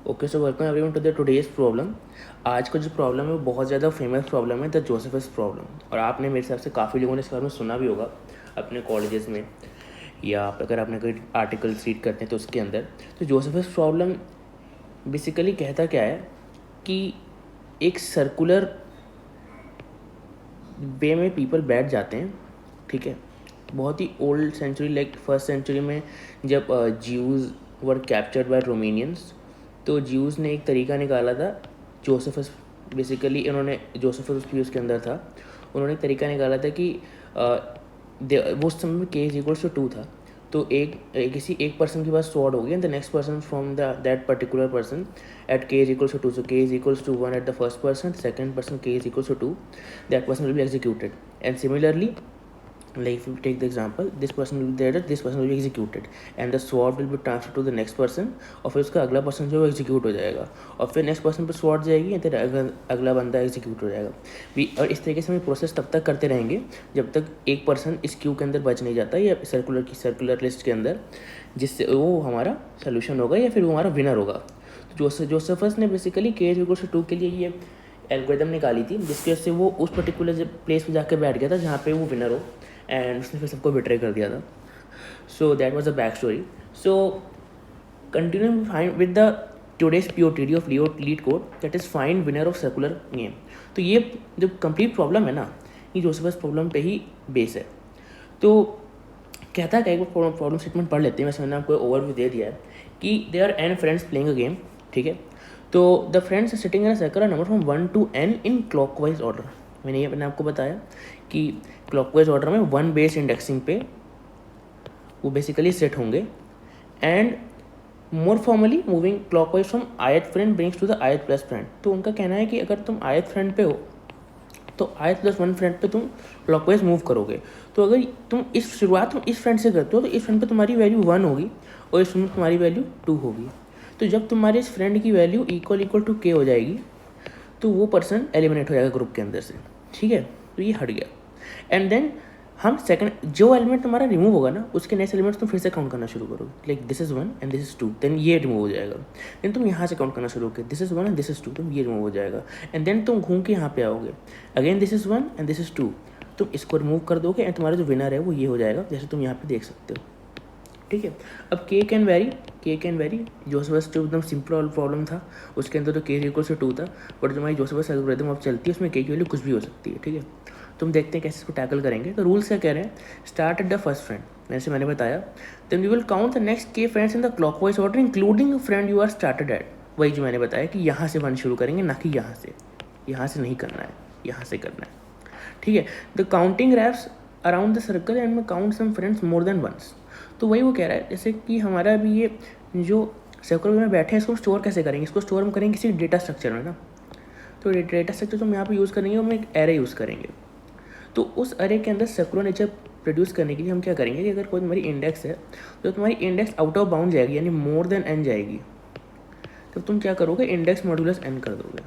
Okay, so welcome everyone to the today's problem. आज का जो प्रॉब्लम है वो बहुत ज़्यादा फेमस प्रॉब्लम है, द जोसेफस प्रॉब्लम। और आपने मेरे हिसाब से काफ़ी लोगों ने इस बारे में सुना भी होगा अपने कॉलेजेस में, या अगर आपने कोई आर्टिकल्स रीड करते हैं तो उसके अंदर। तो जोसेफस प्रॉब्लम बेसिकली कहता क्या है कि एक सर्कुलर वे में पीपल बैठ जाते हैं, ठीक है। बहुत ही old century, like first century में जब Jews were captured by Romanians, तो ज्यूज़ ने एक तरीका निकाला था। जोसेफस बेसिकली इन्होंने जोसेफस भी उसके अंदर था। उन्होंने एक तरीका निकाला था कि वो उस समय में के इज इक्वल्स टू 2 था। तो किसी एक पर्सन के पास स्वॉर्ड होगी and the next person from that particular person at K is equals to 2, so K is equals to 1 at the first person, second person K is equals to 2, that person will be executed. And similarly, like if you take the example, this person will be there, this person will be executed, and the sword will be transferred to the next person, और फिर उसका अगला person जो है execute हो जाएगा, और फिर नेक्स्ट पर्सन पर स्वॉर्ड जाएगी, फिर अगला बंदा एग्जीक्यूट हो जाएगा। और इस तरीके से हम प्रोसेस तब तक करते रहेंगे जब तक एक पर्सन इस क्यू के अंदर बच नहीं जाता, या सर्कुलर लिस्ट के अंदर, जिससे वो हमारा सोल्यूशन होगा या फिर वो हमारा विनर होगा। तो जोसेफस ने बेसिकली के इज इक्वल टू 2 के लिए ये एल्गोरिदम निकाली थी, जिसकी वजह से वो उस पर्टिकुलर प्लेस पे जाकर बैठ गया था जहाँ पे वो विनर हो, एंड उसने फिर सबको बिट्रे कर दिया था। So that was the back story. So continue find with the today's POTD of leet code, that is find winner of circular game. तो ये जो कंप्लीट प्रॉब्लम है ना, ये जोसेफस प्रॉब्लम पे ही बेस है। तो कहता है कि एक बार प्रॉब्लम स्टेटमेंट पढ़ लेते हैं। वैसे मैंने आपको ओवरव्यू दे दिया है कि they are n friends playing a game, ठीक है। तो the friends sitting in a circle number from 1 to n in clockwise order. मैंने आपको बताया कि क्लॉकवाइज ऑर्डर में 1 बेस इंडेक्सिंग पे वो बेसिकली सेट होंगे, and more formally moving clockwise from ith friend brings to the ith plus friend. तो उनका कहना है कि अगर तुम ith फ्रेंड पे हो तो ith प्लस 1 फ्रेंड पे तुम क्लॉकवाइज मूव करोगे। तो अगर तुम शुरुआत तुम इस फ्रेंड से करते हो तो इस फ्रेंड पे तुम्हारी वैल्यू 1 होगी और इस फ्रेंड पे तुम्हारी वैल्यू 2 होगी। तो जब तुम्हारे इस फ्रेंड की वैल्यू इक्वल टू k हो जाएगी तो वो पर्सन एलिमिनेट हो जाएगा ग्रुप के अंदर से, ठीक है। तो ये हट गया, एंड देन हम सेकंड जो एलिमेंट तुम्हारा रिमूव होगा ना, उसके नेक्स्ट एलिमेंट्स तुम फिर से काउंट करना शुरू करोगे, like this is 1 and this is 2, then ये रिमूव हो जाएगा। देन तुम यहाँ से काउंट करना शुरू करोगे, this is 1 and this is 2, तुम ये रिमूव हो जाएगा। एंड देन तुम घूम के यहाँ पे आओगे, again this is 1 and this is 2, तुम इसको रिमूव कर दोगे एंड तुम्हारा जो विनर है वो ये हो जाएगा, जैसे तुम यहाँ पे देख सकते हो, ठीक है। अब के कैन वेरी जोसेफस जो एकदम सिंपल प्रॉब्लम था उसके अंदर तो के इक्वल टू 2 था, बट जो हमारी जोसेफस एल्गोरिथम अब चलती है उसमें के की वैल्यू कुछ भी हो सकती है, ठीक है। तुम देखते हैं कैसे इसको टैकल करेंगे। तो रूल्स क्या कह रहे हैं, start at the first friend, जैसे मैंने बताया, then we will count the next K friends in the clockwise order including friend you are started at. वही जो मैंने बताया कि यहाँ से 1 शुरू करेंगे, ना कि यहाँ से नहीं करना है, यहाँ से करना है, ठीक है। The counting wraps around the circle and count some friends more than once. तो वही वो कह रहा है, जैसे कि हमारा अभी ये जो सर्कल में बैठे हैं इसको स्टोर कैसे करेंगे, इसको स्टोर हम करेंगे किसी डेटा स्ट्रक्चर में ना। तो डेटा स्ट्रक्चर तो हम यहाँ पे यूज़ करेंगे, हम एक एरे यूज़ करेंगे। तो उस एरे के अंदर सर्कुलर नेचर प्रोड्यूस करने के लिए हम क्या करेंगे कि अगर कोई तुम्हारी इंडेक्स है तो तुम्हारी इंडेक्स आउट ऑफ बाउंड जाएगी, यानी मोर देन n जाएगी, तो तुम क्या करोगे, इंडेक्स मॉड्यूलस n कर दोगे।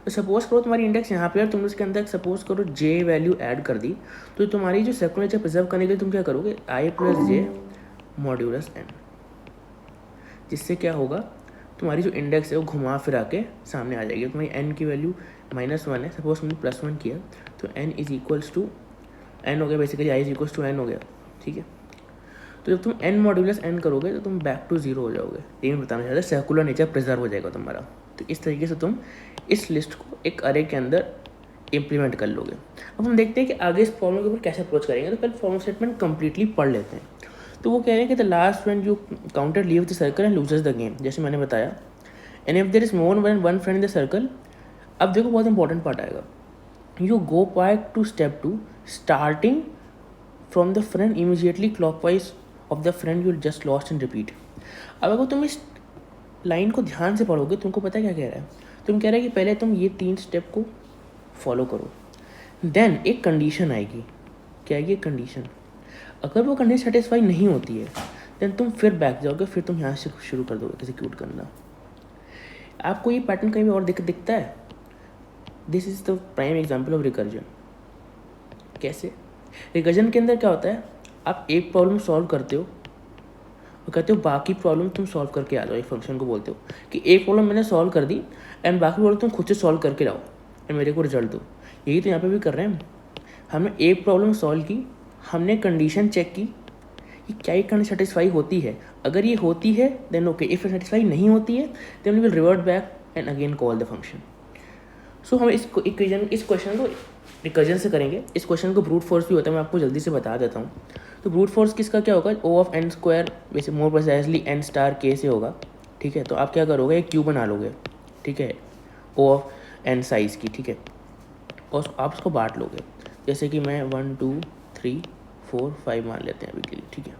तो सपोज करो तुम्हारी इंडेक्स यहाँ पे है, तुमने उसके अंदर सपोज करो j वैल्यू ऐड कर दी, तो तुम्हारी जो सर्कुलर नेचर प्रिजर्व करने के लिए तुम क्या करोगे, i plus j modulus n, जिससे क्या होगा, तुम्हारी जो इंडेक्स है वो घुमा फिरा के सामने आ जाएगी। तुम्हारी n की वैल्यू -1 है, सपोज तुमने +1 किया तो n is equals to n हो गया, basically i is equals to n हो गया, ठीक है। तो जब तुम n मॉड्यूलस n करोगे तो तुम बैक टू 0 हो जाओगे। ये मैं बताना चाहता हूँ, सर्कुलर नेचर प्रिजर्व हो जाएगा तुम्हारा। तो इस तरीके से तुम इस लिस्ट को एक अरे के अंदर इम्प्लीमेंट कर लोगे। अब हम देखते हैं कि आगे इस प्रॉब्लम के ऊपर कैसे अप्रोच करेंगे। तो पहले फॉर्मल स्टेटमेंट कंप्लीटली पढ़ लेते हैं। तो वो कह रहे हैं कि the last friend you counted leave the circle and loses the game, जैसे मैंने बताया। And if there is more than one friend in the circle, अब देखो बहुत इंपॉर्टेंट पार्ट आएगा, you go back to step 2 starting from the friend immediately clockwise of the friend you just lost and repeat. अब अगर तुम इस line को ध्यान से पढ़ोगे तुमको पता है क्या कह रहा है। तुम कह रहे हैं कि पहले तुम ये 3 स्टेप को फॉलो करो, देन एक कंडीशन आएगी। क्या आएगी, एक कंडीशन। अगर वो कंडीशन सेटिस्फाई नहीं होती है देन तुम फिर बैक जाओगे, फिर तुम यहाँ से शुरू कर दोगे एग्जीक्यूट करना। आपको ये पैटर्न कहीं भी और दिखता है। This is the prime example of recursion. कैसे, रिकर्जन के अंदर क्या होता है, आप एक प्रॉब्लम सॉल्व करते हो, वो कहते हो बाकी प्रॉब्लम तुम सॉल्व करके आ जाओ। एक फंक्शन को बोलते हो कि एक प्रॉब्लम मैंने सॉल्व कर दी एंड बाकी प्रॉब्लम तुम खुद से सॉल्व करके लाओ एंड मेरे को रिजल्ट दो। यही तो यहाँ पे भी कर रहे हैं हमने एक प्रॉब्लम सॉल्व की, हमने कंडीशन चेक की कि क्या ये कंडीशन सेटिस्फाई होती है, अगर ये होती है देन ओके, इफ सेटिस्फाई नहीं होती है then we will revert back and again call the function. So हम इस क्वेश्चन को रिकर्जन से करेंगे। इस क्वेश्चन को ब्रूट फोर्स भी होता है, मैं आपको जल्दी से बता देता हूँ। तो ब्रूट फोर्स किसका क्या होगा, ओ ऑफ एन स्क्वायर, वैसे मोर प्रिसाइजली एन स्टार के से होगा, ठीक है। तो आप क्या करोगे, एक क्यू बना लोगे, ठीक है, ओ ऑफ एन साइज़ की, ठीक है, और आप उसको बांट लोगे। जैसे कि मैं 1 2 3 4 5 मान लेते हैं अभी के लिए, ठीक है।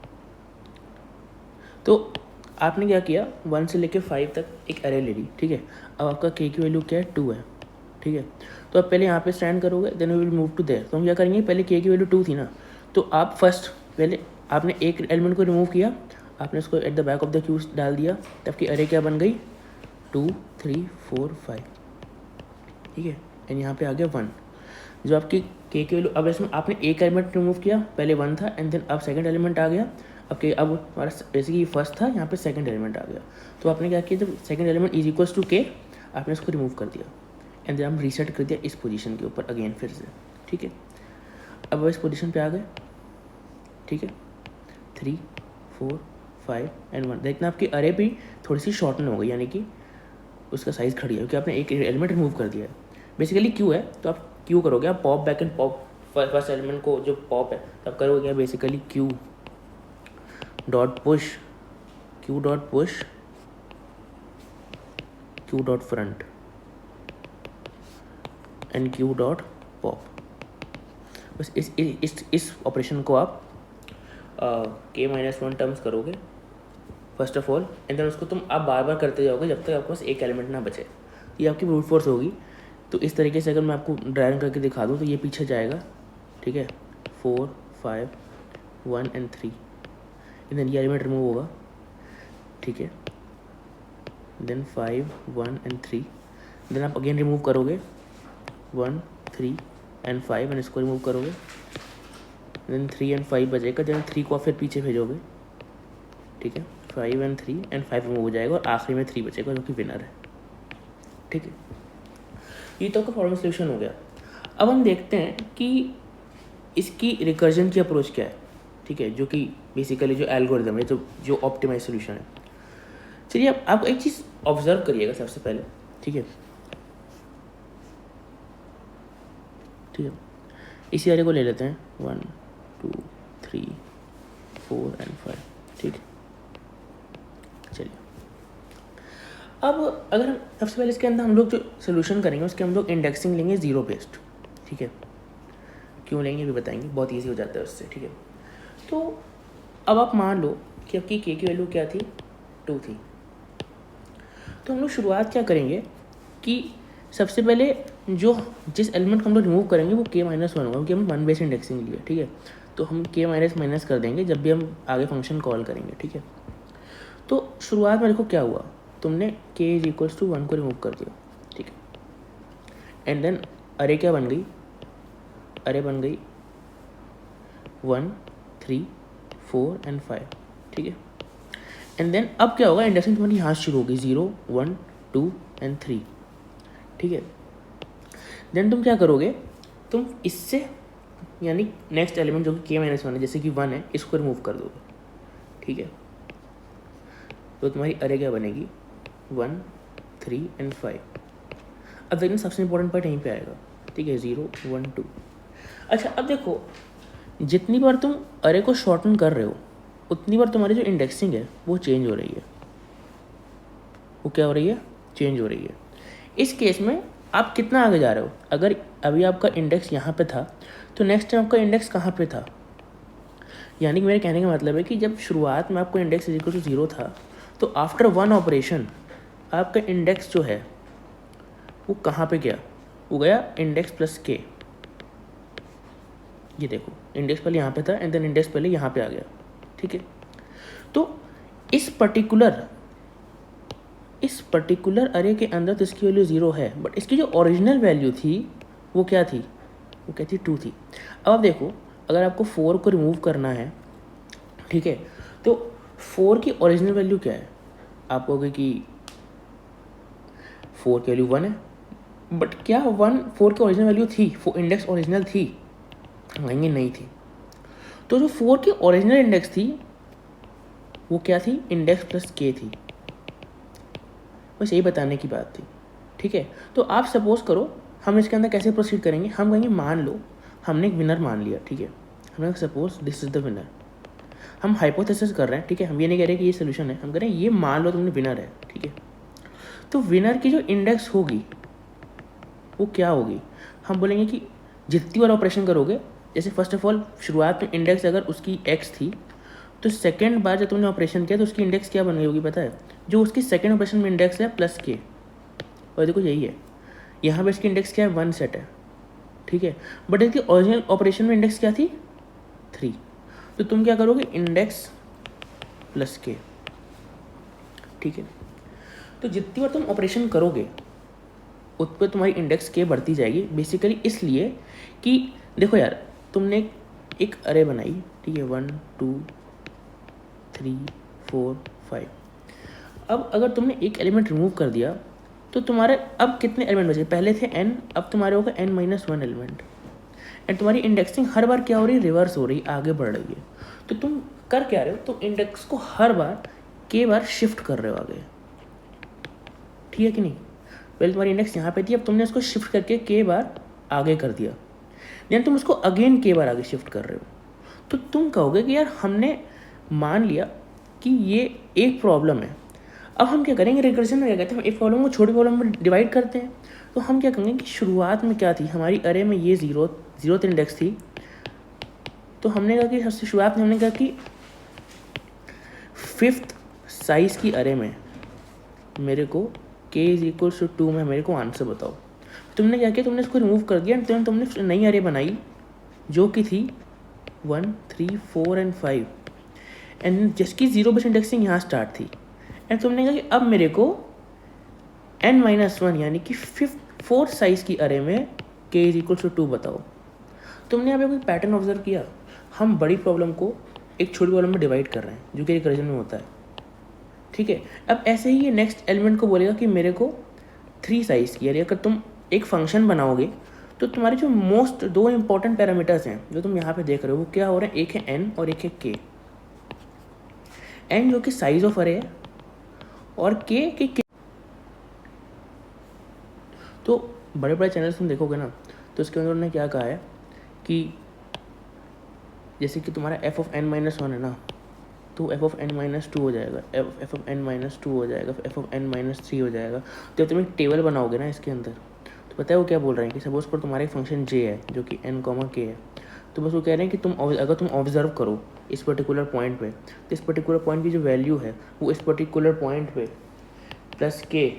तो आपने क्या किया, 1 से लेकर 5 तक एक अरे ले ली, ठीक है। अब आपका के की वैल्यू क्या है, 2 है, ठीक है। तो आप पहले यहाँ पे स्टैंड करोगे, then we will move to there. तो हम क्या करेंगे, पहले के की वैल्यू 2 थी ना, तो आप फर्स्ट पहले आपने एक एलिमेंट को रिमूव किया, आपने उसको at the back of the Q डाल दिया, तब की अरे क्या बन गई, 2 3 4 5, ठीक है। एंड यहाँ पे आ गया 1, जो आपकी के की वैल्यू। अब इसमें आपने एक एलिमेंट रिमूव किया, पहले 1 था एंड देन अब सेकंड एलिमेंट आ गया। अब हमारा बेसिकली फर्स्ट था, यहाँ पे सेकंड एलिमेंट आ गया। तो आपने क्या किया, जब second element is equals to k, आपने इसको रिमूव कर दिया एंड देन हम रीसेट कर दिया इस पोजीशन के ऊपर अगेन फिर से, ठीक है। अब इस पोजीशन पे आ गए, ठीक है, 3 4 5 एंड 1। देखना आपकी अरे भी थोड़ी सी शॉर्टन हो गई, यानी कि उसका साइज़ खड़ी है क्योंकि आपने एक एलिमेंट रिमूव कर दिया है। बेसिकली क्यू है तो आप क्यू करोगे, आप pop back and pop first element को जो पॉप है तब करोगे क्या, basically queue dot push, queue dot push, queue dot front and queue dot pop. बस इस ऑपरेशन को आप के -1 टर्म्स करोगे first of all, and then उसको तुम आप बार बार करते जाओगे जब तक आपके पास एक एलिमेंट ना बचे। ये आपकी ब्रूट फोर्स होगी। तो इस तरीके से अगर मैं आपको ड्राइंग करके दिखा दूँ तो ये पीछे जाएगा, ठीक है, 4 5 1 एंड 3, देन ये एलिमेंट रिमूव होगा, ठीक है, देन 5 1 एंड 3, देन आप अगेन रिमूव करोगे 1 3 एंड 5 एंड इसको रिमूव करोगे, देन 3 एंड 5 बचेगा, देन 3 को फिर पीछे भेजोगे, ठीक है, 5 एंड 3 एंड 5 रिमूव हो जाएगा और आखिरी में 3 बचेगा जो कि विनर है, ठीक है। ये तो आपका प्रॉब्लम सोल्यूशन हो गया। अब हम देखते हैं कि इसकी रिकर्जन की अप्रोच क्या है, ठीक है, जो कि बेसिकली जो एल्गोरिदम है, जो ऑप्टिमाइज सोल्यूशन है। चलिए अब आप एक चीज़ ऑब्जर्व करिएगा सबसे पहले, ठीक है, ठीक है। इसी एरे को ले लेते हैं 1 2 3 4 एंड 5, ठीक है। चलिए अब अगर हम सबसे पहले इसके अंदर हम लोग जो सोल्यूशन करेंगे उसके हम लोग इंडेक्सिंग लेंगे 0 बेस्ड, ठीक है। क्यों लेंगे भी बताएंगे, बहुत ईजी हो जाता है उससे, ठीक है। तो अब आप मान लो कि आपकी के की वैल्यू क्या थी, 2 थी। तो हम लोग शुरुआत क्या करेंगे कि सबसे पहले जिस एलिमेंट को हम लोग रिमूव करेंगे वो के -1 होगा क्योंकि हम 1 बेस्ड इंडेक्सिंग लिए, ठीक है। तो हम के माइनस कर देंगे जब भी हम आगे फंक्शन कॉल करेंगे, ठीक है। तो शुरुआत में देखो क्या हुआ, तुमने k = 1 को रिमूव कर दिया, ठीक है, एंड देन अरे क्या बन गई, अरे बन गई 1 3 4 एंड 5, ठीक है। एंड देन अब क्या होगा, इंडेक्सिंग तुम्हारी यहाँ शुरू होगी 0 1 2 एंड 3, ठीक है। देन तुम क्या करोगे, तुम इससे यानी नेक्स्ट एलिमेंट जो कि k-1 है जैसे कि 1 है इसको रिमूव कर दोगे, ठीक है। तो तुम्हारी अरे क्या बनेगी 1 3 एंड 5। अब देखना सबसे इंपॉर्टेंट पार्ट यहीं पे आएगा, ठीक है, 0 1 2। अच्छा अब देखो जितनी बार तुम अरे को शॉर्टन कर रहे हो उतनी बार तुम्हारी जो इंडेक्सिंग है वो चेंज हो रही है, वो क्या हो रही है, चेंज हो रही है। इस केस में आप कितना आगे जा रहे हो, अगर अभी आपका इंडेक्स यहाँ पे था तो नेक्स्ट टाइम आपका इंडेक्स कहाँ पे था, यानी कि मेरे कहने का मतलब है कि जब शुरुआत में आपको इंडेक्स = 0 था तो आफ्टर 1 ऑपरेशन आपका इंडेक्स जो है वो कहाँ पे गया, वो गया इंडेक्स प्लस के। ये देखो इंडेक्स पहले यहाँ पे था एंड देन इंडेक्स पहले यहाँ पे आ गया, ठीक है। तो इस पर्टिकुलर अरे के अंदर तो इसकी वैल्यू 0 है, बट इसकी जो ओरिजिनल वैल्यू थी वो क्या थी, वो क्या थी, 2 थी। अब आप देखो अगर आपको 4 को रिमूव करना है, ठीक है, तो 4 की ओरिजिनल वैल्यू क्या है? आप कहोगे कि 4 की वैल्यू 1 है, बट क्या 4 की ओरिजिनल वैल्यू थी? इंडेक्स ओरिजिनल थी? कहेंगे नहीं थी। तो जो 4 की ओरिजिनल इंडेक्स थी वो क्या थी? इंडेक्स प्लस के थी। बस यही बताने की बात थी, ठीक है। तो आप सपोज करो हम इसके अंदर कैसे प्रोसीड करेंगे, हम कहेंगे मान लो हमने एक विनर मान लिया, ठीक है। हमने suppose this is the winner, हम हाइपोथेसिस कर रहे हैं, ठीक है। हम ये नहीं कह रहे कि ये सोल्यूशन है, हम कह रहे हैं ये मान लो तुमने विनर है, ठीक है। तो विनर की जो इंडेक्स होगी वो क्या होगी? हम बोलेंगे कि जितनी बार ऑपरेशन करोगे, जैसे फर्स्ट ऑफ ऑल शुरुआत में इंडेक्स अगर उसकी एक्स थी, तो सेकेंड बार जब तुमने ऑपरेशन किया तो उसकी इंडेक्स क्या बन गई होगी पता है? जो उसकी सेकेंड ऑपरेशन में इंडेक्स है प्लस के, और देखो यही है, यहाँ पे इसकी इंडेक्स क्या है? 1 सेट है, ठीक है। बट इसकी ओरिजिनल ऑपरेशन में इंडेक्स क्या थी? 3। तो तुम क्या करोगे? इंडेक्स प्लस के, ठीक है। तो जितनी बार तुम ऑपरेशन करोगे उस पर तुम्हारी इंडेक्स के बढ़ती जाएगी, बेसिकली इसलिए कि देखो यार, तुमने एक अरे बनाई, ठीक है, 1 2 3 4 5। अब अगर तुमने एक एलिमेंट रिमूव कर दिया तो तुम्हारे अब कितने एलिमेंट बचे? पहले थे n, अब तुम्हारे होगा n-1 एलिमेंट। एंड तुम्हारी इंडेक्सिंग हर बार क्या हो रही है? रिवर्स हो रही है, आगे बढ़ रही है। तो तुम कर क्या रहे हो? तुम इंडेक्स को हर बार के बार शिफ्ट कर रहे हो आगे, ठीक है कि नहीं? पहले तुम्हारी इंडेक्स यहाँ पे थी, अब तुमने उसको शिफ्ट करके के बार आगे कर दिया, देन तुम उसको अगेन के बार आगे शिफ्ट कर रहे हो। तो तुम कहोगे कि यार हमने मान लिया कि ये एक प्रॉब्लम है, अब हम क्या करेंगे? रिकर्जन में क्या कहते हैं, हम एक प्रॉब्लम को छोटी प्रॉब्लम में डिवाइड करते हैं। तो हम क्या करेंगे कि शुरुआत में क्या थी हमारी अरे में? ये जीरोथ इंडेक्स थी। तो हमने कहा कि सबसे शुरुआत में हमने कहा कि 5th साइज की अरे में मेरे को k = 2 में मेरे को आंसर बताओ। तुमने क्या किया? तुमने इसको रिमूव कर दिया, तुमने नई अरे बनाई जो कि थी 1 3 4 एंड 5, एंड जिसकी 0 बेस इंडेक्सिंग यहाँ स्टार्ट थी। एंड तुमने कहा कि अब मेरे को n-1 यानी कि 4th साइज की अरे में k = 2 बताओ। तुमने यहाँ पे कोई पैटर्न ऑब्जर्व किया? हम बड़ी प्रॉब्लम को एक छोटी प्रॉब्लम में डिवाइड कर रहे हैं, जो कि रिकर्जन में होता है, ठीक है। अब ऐसे ही ये नेक्स्ट एलिमेंट को बोलेगा कि मेरे को 3 साइज की, यानी अगर तुम एक फंक्शन बनाओगे तो तुम्हारे जो मोस्ट 2 इंपॉर्टेंट पैरामीटर्स हैं जो तुम यहाँ पे देख रहे हो वो क्या हो रहे हैं? एक है n और एक है k। n जो कि साइज ऑफ अरे है और k तो बड़े बड़े चैनल्स तुम देखोगे ना, तो उसके अंदर उन्होंने क्या कहा है कि जैसे कि तुम्हारा f of n-1 है ना, तो f of n-2 हो जाएगा, f of n-2 हो जाएगा, f of n-3 हो जाएगा। जब तुम एक टेबल बनाओगे ना इसके अंदर, तो पता है वो क्या बोल रहे हैं कि सपोज पर तुम्हारा एक फंक्शन j है जो कि n, k है। तो बस वो कह रहे हैं कि अगर तुम ऑब्जर्व करो इस पर्टिकुलर पॉइंट पे, तो इस पर्टिकुलर पॉइंट की जो वैल्यू है वो इस पर्टिकुलर पॉइंट पे प्लस k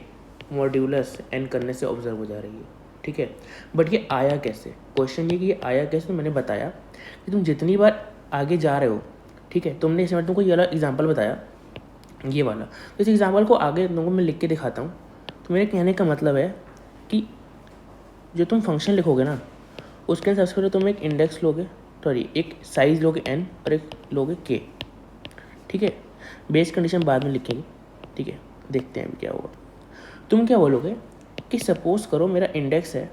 मॉड्यूलस n करने से ऑब्जर्व हो जा रही है, ठीक है। बट ये आया कैसे? क्वेश्चन ये कि ये आया कैसे? तो मैंने बताया कि तुम जितनी बार आगे जा रहे हो, ठीक है, तुमने इसमें तुमको ये वाला एग्जाम्पल बताया, ये वाला। तो इस एग्जाम्पल को आगे तुमको मैं लिख के दिखाता हूँ। तो मेरे कहने का मतलब है कि जो तुम फंक्शन लिखोगे ना, उसके अंदर सबसे पहले तुम एक इंडेक्स लोगे, सॉरी एक साइज लोगे n और एक लोगे k, ठीक है। बेस कंडीशन बाद में लिखेंगे, ठीक है। देखते हैं क्या होगा। तुम क्या बोलोगे कि सपोज करो मेरा इंडेक्स है,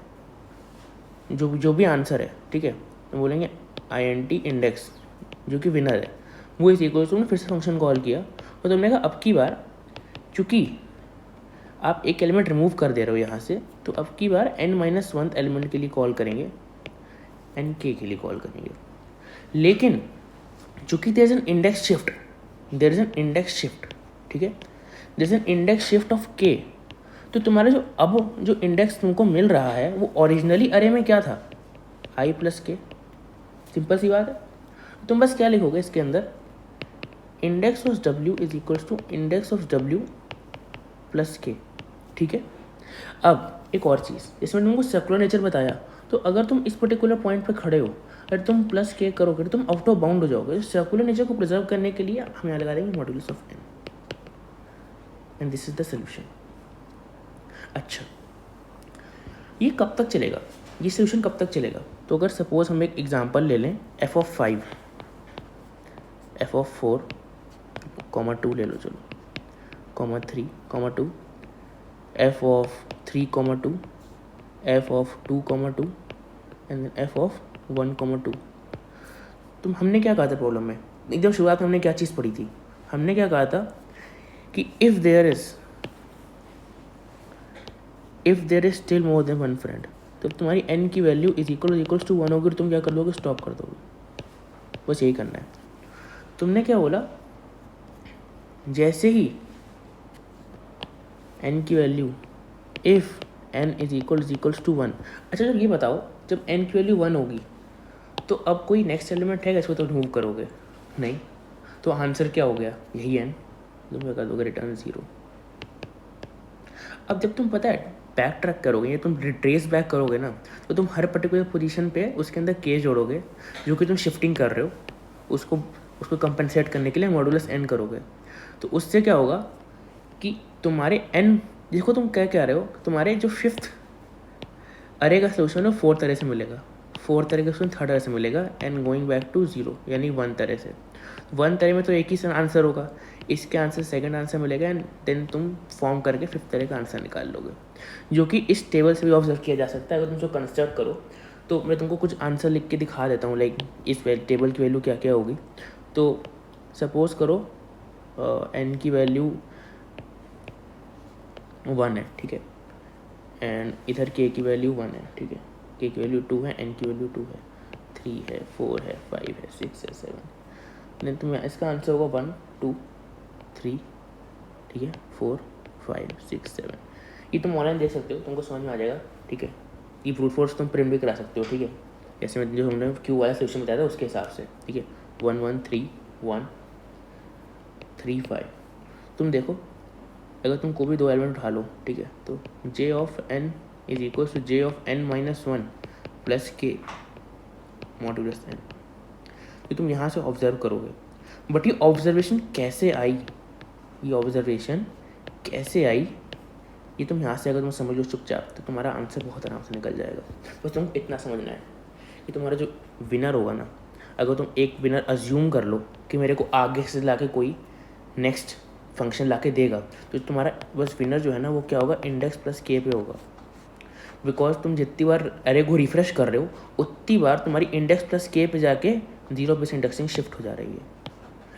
जो भी आंसर है, ठीक है, तो बोलेंगे int इंडेक्स जो कि विनर है वो इस इक्वल, तुमने फिर से फंक्शन कॉल किया और तुमने कहा अब की बार चूँकि आप एक एलिमेंट रिमूव कर दे रहे हो यहाँ से, तो अब की बार n-1 एलिमेंट के लिए कॉल करेंगे, nk के लिए कॉल करेंगे। लेकिन चूँकि there is an index shift, ठीक है, there is an index shift of k, तो तुम्हारा जो इंडेक्स तुमको मिल रहा है वो ओरिजिनली अरे में क्या था? i + k। सिंपल सी बात है। तुम बस क्या लिखोगे इसके अंदर? Index of w = index of w + k, ठीक है। अब एक और चीज़, इसमें तुमको सर्कुलर नेचर बताया, तो अगर तुम इस पर्टिकुलर पॉइंट पे खड़े हो अगर तुम +k करोगे तो तुम आउट ऑफ बाउंड हो जाओगे। सर्कुलर नेचर को प्रिजर्व करने के लिए हम यहाँ लगा देंगे modulus of n, and this is the solution. अच्छा, ये कब तक चलेगा? ये सोल्यूशन कब तक चलेगा? तो अगर सपोज हम एक एग्जांपल ले लें f of 5, f of 4 comma 2 ले लो, चलो comma 3 comma 2, f of 3 comma 2, f of 2 comma 2 and then f of 1 comma 2। तो हमने क्या कहा था प्रॉब्लम में, एकदम शुरुआत में हमने क्या चीज़ पढ़ी थी, हमने क्या कहा था कि if there is still more than one friend, तो तुम्हारी n की वैल्यू इक्वल्स टू 1 होगी, तुम क्या कर लोगे, स्टॉप कर दोगे। बस यही करना है। तुमने क्या बोला, जैसे ही n की value if n equals to 1। अच्छा जब ये बताओ, जब n की वैल्यू 1 होगी तो अब कोई नेक्स्ट एलिमेंट है इसको तो मूव करोगे नहीं, तो आंसर क्या हो गया, यही n, तुम क्या कर दोगे, रिटर्न 0। अब जब तुम पता है बैक ट्रैक करोगे या तुम रिट्रेस बैक करोगे ना, तो तुम हर पर्टिकुलर पोजीशन पे उसके अंदर k जोड़ोगे, जो कि तुम शिफ्टिंग कर रहे हो, उसको कंपनसेट करने के लिए मॉडुलस n करोगे। तो उससे क्या होगा कि तुम्हारे n, देखो तुम क्या रहे हो, तुम्हारे जो फिफ्थ अरे का सोल्यूशन है 4 तरह से मिलेगा, 4 तरह का सोल्यूशन 3rd तरह से मिलेगा, एंड गोइंग बैक टू 0 यानी 1 तरह से। 1 तरह में तो एक ही आंसर होगा, इसके आंसर सेकंड आंसर मिलेगा, एंड देन तुम फॉर्म करके 5th तरह का आंसर निकाल लोगे, जो कि इस टेबल से भी ऑब्जर्व किया जा सकता है। अगर तुम उसको कंस्ट्रक्ट करो तो मैं तुमको कुछ आंसर लिख के दिखा देता हूँ, लाइक इस टेबल की वैल्यू क्या क्या होगी। तो सपोज करो n की वैल्यू 1 है, ठीक है, एंड इधर k की वैल्यू 1 है, ठीक है, k की वैल्यू 2 है, n की वैल्यू 2 है, 3 है, 4 है, 5 है, 6 है, 7। देन तुम्हें इसका आंसर होगा 1 2 3, ठीक है, 4 5 6 7। ये तुम ऑनलाइन देख सकते हो, तुमको समझ में आ जाएगा, ठीक है। ये ब्रूट फोर्स तुम प्रिंट भी करा सकते हो, ठीक है, जैसे मैं जो हमने क्यू वाला सोल्यूशन बताया था उसके हिसाब से, ठीक है। 1 1 3 1 3 5। तुम देखो अगर तुम कोई भी दो एलिमेंट उठा लो, ठीक है, तो j of n is equals to j of n minus 1 plus k modulus n। ये तुम यहाँ से ऑब्जर्व करोगे, बट ये ऑब्जर्वेशन कैसे आई, ये तुम यहाँ से अगर तुम समझ लो चुपचाप, तो तुम्हारा आंसर बहुत आराम से निकल जाएगा। बस तुम इतना समझना है कि तुम्हारा जो विनर होगा ना, अगर तुम एक विनर अज्यूम कर लो कि मेरे को आगे से लाके कोई नेक्स्ट फंक्शन लाके देगा, तो तुम्हारा बस विनर जो है ना वो क्या होगा, इंडेक्स प्लस के पे होगा। बिकॉज तुम जितनी बार अरे को रिफ्रेश कर रहे हो उतनी बार तुम्हारी इंडेक्स प्लस के पे जाके 0 पे से इंडेक्सिंग शिफ्ट हो जा रही है,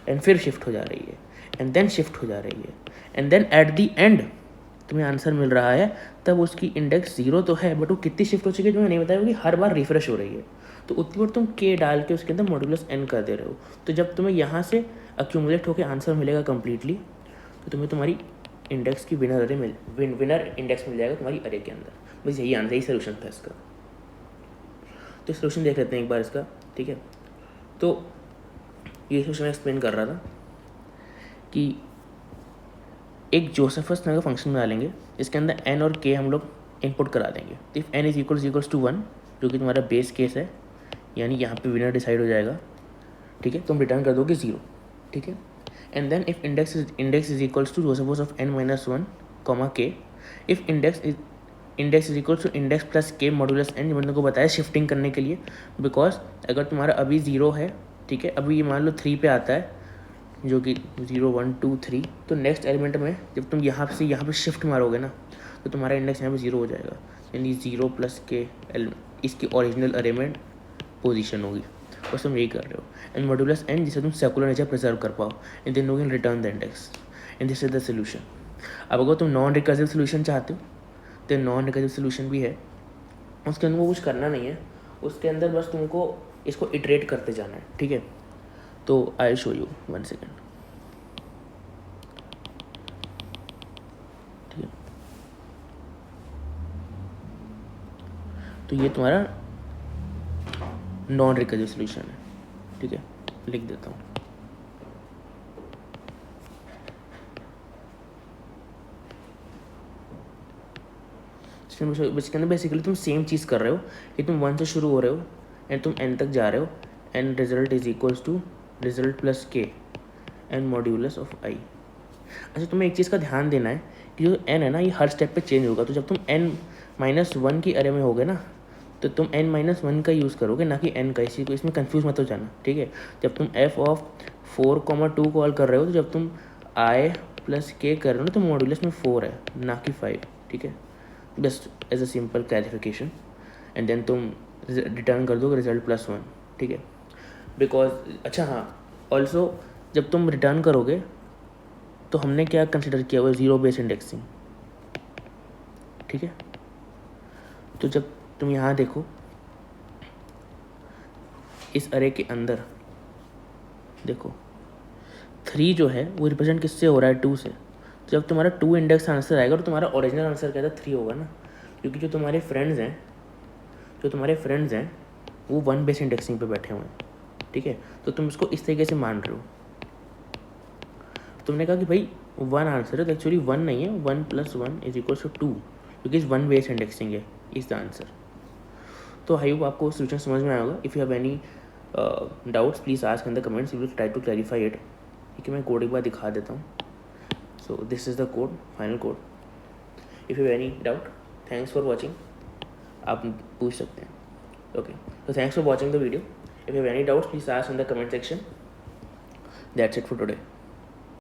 एंड फिर शिफ्ट हो जा रही है, एंड देन शिफ्ट हो जा रही है, and then at the end तुम्हें आंसर मिल रहा है, तब उसकी इंडेक्स 0 तो है, बट वो कितनी शिफ्ट हो चुकी है तुम्हें नहीं बताया, क्योंकि हर बार रिफ्रेश हो रही है। तो उतनी बार तुम के डाल के उसके अंदर मॉड्यूलस n कर दे रहे हो। तो जब तुम्हें यहाँ से अक्यूमुलेट होकर आंसर मिलेगा कम्प्लीटली, तो तुम्हें तुम्हारी इंडेक्स की विनर इंडेक्स मिल जाएगा तुम्हारी अरे के अंदर। बस यही आंसर, यही सोल्यूशन था इसका। तो सोल्यूशन देख लेते हैं एक बार इसका, ठीक है। तो ये सोल्यूशन एक्सप्लेन कर रहा था कि एक जोसेफस नाम का फंक्शन बना लेंगे, इसके अंदर n और k हम लोग इनपुट करा देंगे। तो इफ़ n इक्वल्स टू 1, जो कि तुम्हारा बेस केस है, यानी यहाँ पे विनर डिसाइड हो जाएगा, ठीक है, तुम रिटर्न कर दोगे 0, ठीक है। And then if index is equals to Josephus of n minus 1 comma k, if index is equals to index plus k modulus n, जो मैंने को बताया शिफ्टिंग करने के लिए। बिकॉज अगर तुम्हारा अभी 0 है, ठीक है, अभी ये मान लो 3 पे आता है, जो कि 0 1 2 3, तो नेक्स्ट एलिमेंट में जब तुम यहाँ से यहाँ पे शिफ्ट मारोगे ना, तो तुम्हारा इंडेक्स यहाँ पे 0 हो जाएगा, यानी 0 प्लस के इसकी ओरिजिनल अरे में पोजीशन होगी। बस तुम यही कर रहे हो, एंड मॉड्यूलस n जिसे तुम सर्कुलर नेचर प्रिजर्व कर पाओ, and then you can return the index, and this is the solution. अब अगर तुम नॉन रिकर्सिव सोल्यूशन चाहते हो तो नॉन रिकर्सिव सोल्यूशन भी है, उसके अंदर कुछ करना नहीं है, उसके अंदर बस तुमको इसको इटरेट करते जाना है, ठीक है। तो आई शो यू 1 सेकेंड, ठीक है। तो ये तुम्हारा नॉन रिकर्सिव सोल्यूशन है, ठीक है, लिख देता हूँ। इसके अंदर बेसिकली तुम सेम चीज़ कर रहे हो कि तुम 1 से शुरू हो रहे हो एंड तुम n तक जा रहे हो, and result is equals to result plus k and modulus of i। अच्छा, तुम्हें एक चीज़ का ध्यान देना है कि जो n है ना, ये हर स्टेप पे चेंज होगा। तो जब तुम n माइनस 1 की अरे में होगे ना, तो तुम n-1 का यूज़ करोगे, ना कि n का। इसी को इसमें कंफ्यूज मत हो जाना, ठीक है। जब तुम f ऑफ 4,2 कॉल कर रहे हो, तो जब तुम i प्लस k कर रहे हो ना, तो मॉड्यूलस में 4 है, ना कि 5, ठीक है। Just as a simple clarification. And then तुम रिटर्न कर दोगे रिजल्ट +1, ठीक है। बिकॉज अच्छा हाँ, ऑल्सो जब तुम रिटर्न करोगे तो हमने क्या कंसिडर किया हुआ, ज़ीरो बेस इंडेक्सिंग, ठीक है। तो जब तुम यहाँ देखो इस अरे के अंदर देखो 3 जो है वो रिप्रेजेंट किससे हो रहा है, 2 से। तो जब तुम्हारा 2 इंडेक्स आंसर आएगा तो तुम्हारा ओरिजिनल आंसर क्या था, 3 होगा ना, क्योंकि जो तुम्हारे फ्रेंड्स हैं वो 1 बेस इंडेक्सिंग पे बैठे हुए हैं, ठीक है। तो तुम इसको इस तरीके से मान रहे हो। तुमने कहा कि भाई 1 आंसर है, तो एक्चुअली 1 नहीं है, 1 + 1 = 2, क्योंकि इस 1 बेस इंडेक्सिंग है, इज द आंसर। तो आई होप आपको सोल्यूशन समझ में आएगा। If you have any doubts please ask in the comments, we will try to clarify it, ठीक है। मैं कोड एक बार दिखा देता हूँ। So this is the code, final code. If you have any doubt, thanks for watching, आप पूछ सकते हैं, okay. So thanks for watching the video. If you have any doubts, please ask in the comment section. That's it for today.